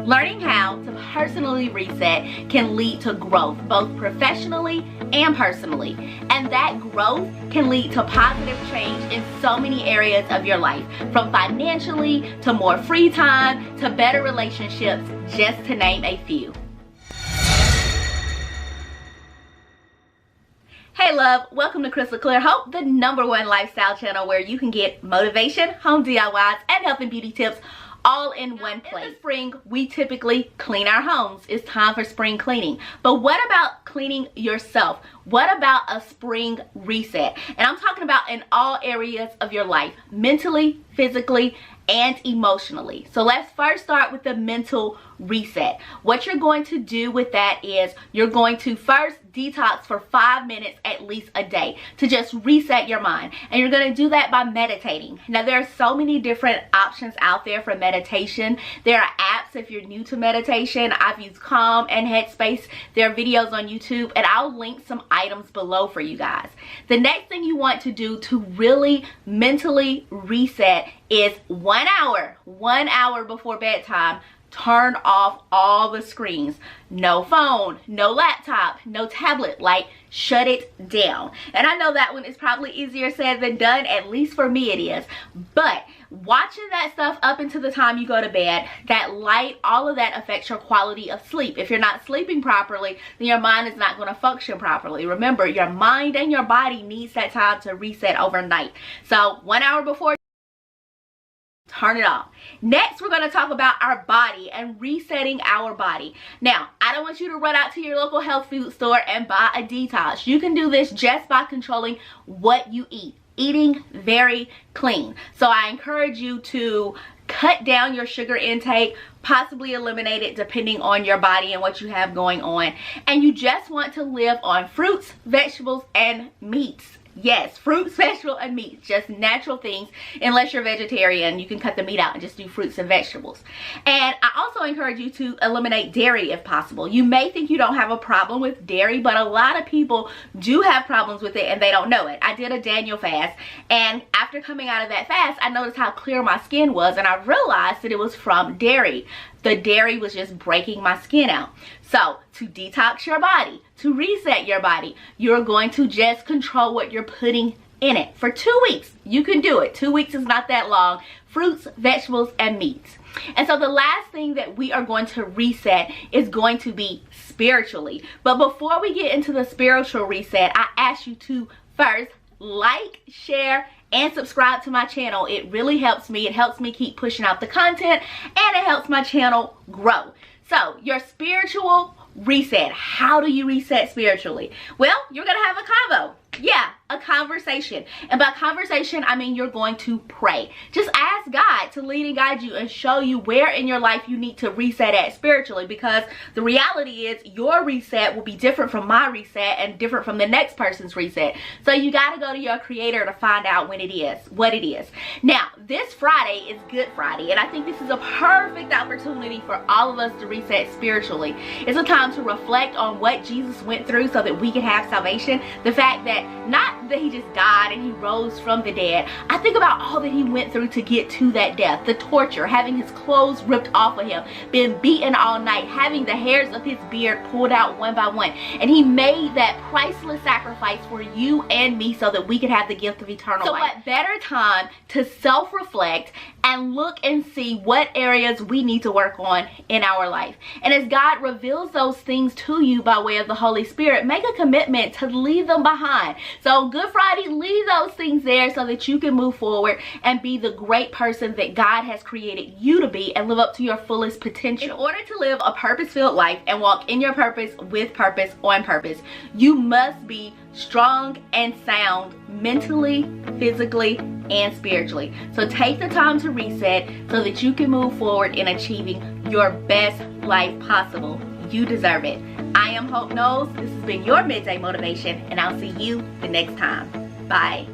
Learning how to personally reset can lead to growth, both professionally and personally. And that growth can lead to positive change in so many areas of your life, from financially to more free time to better relationships, just to name a few. Hey love, welcome to Crystal Clear Hope, the #1 lifestyle channel where you can get motivation, home DIYs, and health and beauty tips all in one place. In the spring, we typically clean our homes. It's time for spring cleaning. But what about cleaning yourself? What about a spring reset? And I'm talking about in all areas of your life, mentally, physically, and emotionally. So let's first start with the mental reset. What you're going to do with that is you're going to first detox for 5 minutes at least a day to just reset your mind. And you're going to do that by meditating. Now there are so many different options out there for meditation. There are apps if you're new to meditation. I've used Calm and Headspace. There are videos on YouTube, and I'll link some items below for you guys. The next thing you want to do to really mentally reset is 1 hour before bedtime. Turn off all the screens. No phone, no laptop, no tablet. Like, shut it down. And I know that one is probably easier said than done, at least for me it is. But watching that stuff up until the time you go to bed, that light, all of that affects your quality of sleep. If you're not sleeping properly, then your mind is not going to function properly. Remember, your mind and your body needs that time to reset overnight. So 1 hour before, turn it off. Next, we're going to talk about our body and resetting our body. Now, I don't want you to run out to your local health food store and buy a detox. You can do this just by controlling what you eat. Eating very clean. So I encourage you to cut down your sugar intake, possibly eliminate it depending on your body and what you have going on. And you just want to live on fruits, vegetables, and meats. Yes, fruits, vegetables, and meats. Just natural things. Unless you're vegetarian, you can cut the meat out and just do fruits and vegetables. And I also encourage you to eliminate dairy if possible. You may think you don't have a problem with dairy, but a lot of people do have problems with it and they don't know it. I did a Daniel fast, and after coming out of that fast, I noticed how clear my skin was, and I realized that it was from dairy. The dairy was just breaking my skin out. So, to detox your body, to reset your body, you're going to just control what you're putting in it for 2 weeks. You can do it. 2 weeks is not that long. Fruits, vegetables, and meats. And so the last thing that we are going to reset is going to be spiritually. But before we get into the spiritual reset, I ask you to first like, share, and subscribe to my channel. It really helps me. It helps me keep pushing out the content, and it helps my channel grow. So, your spiritual reset. How do you reset spiritually? Well, you're going to have a convo. Yeah, a conversation. And by conversation, I mean you're going to pray. Just ask God to lead and guide you and show you where in your life you need to reset at spiritually, because the reality is your reset will be different from my reset and different from the next person's reset. So you got to go to your creator to find out when it is, what it is. Now, this Friday is Good Friday, and I think this is a perfect opportunity for all of us to reset spiritually. It's a time to reflect on what Jesus went through so that we can have salvation. The fact that not that he just died and he rose from the dead. I think about all that he went through to get to that death. The torture, having his clothes ripped off of him, being beaten all night, having the hairs of his beard pulled out one by one. And he made that priceless sacrifice for you and me so that we could have the gift of eternal life. So what better time to self-reflect and look and see what areas we need to work on in our life. And as God reveals those things to you by way of the Holy Spirit, make a commitment to leave them behind. So Good Friday, leave those things there so that you can move forward and be the great person that God has created you to be and live up to your fullest potential. In order to live a purpose-filled life and walk in your purpose, with purpose, on purpose, you must be strong and sound mentally, physically, and spiritually. So take the time to reset so that you can move forward in achieving your best life possible. You deserve it. I am Hope Knowles. This has been your Midday Motivation, and I'll see you the next time. Bye.